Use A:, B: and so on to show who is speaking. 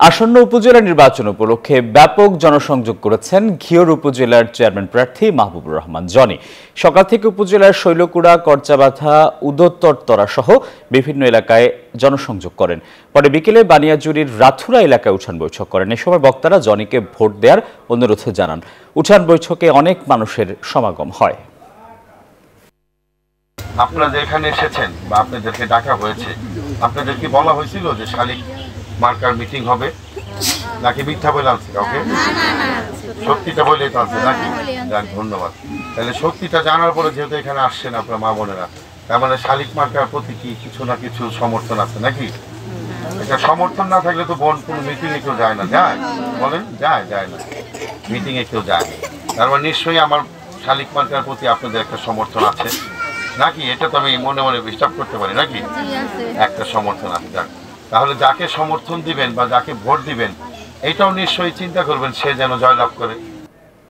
A: আসন্ন উপজেলা নির্বাচন উপলক্ষে ব্যাপক জনসংযোগ করেছেন ঘিওর উপজেলার চেয়ারম্যান প্রার্থী মাহবুবুর রহমান জনি। সকাল থেকে উপজেলার শৈলকুড়া, করচাবাধা, উদত্তরতরা সহ বিভিন্ন এলাকায় জনসংযোগ করেন। পরে বিকেলে বানিয়াজুরির রাথুরা এলাকায় উঠান বৈঠক করেন। এ সময় বক্তারা জনিকে ভোট দেওয়ার অনুরোধ জানান। উঠান বৈঠকে অনেক মানুষের সমাগম হয়।
B: আপনারা এখানে এসেছেন বা আপনাদেরকে ডাকা হয়েছে, আপনাদেরকে বলা হয়েছিল যে শালিক মার্কার মিটিং হবে, নাকি মিথ্যা বলে আনছে কাউকে? সত্যিটা বলে আনছে নাকি? যাক, ধন্যবাদ। তাহলে সত্যিটা জানার পরে যেহেতু এখানে আসছেন আপনার মা বোনেরা, তার মানে শালিক মার্কার প্রতি কি কিছু না কিছু সমর্থন আছে নাকি? এটা সমর্থন না থাকলে তো বোন কোনো মিটিংয়ে কেউ যায় না, যায়? বলেন, যায় না, মিটিংয়ে কেউ যায় না। তার মানে নিশ্চয়ই আমার শালিক মার্কার প্রতি আপনাদের একটা সমর্থন আছে নাকি? এটা তো আমি মনে মনে বিশ্বাস করতে পারি নাকি? একটা সমর্থন আছে। যাক, তাহলে যাকে সমর্থন দিবেন বা যাকে ভোট দিবেন, এটাও নিশ্চয়ই চিন্তা করবেন সে যেন জয়লাভ করে।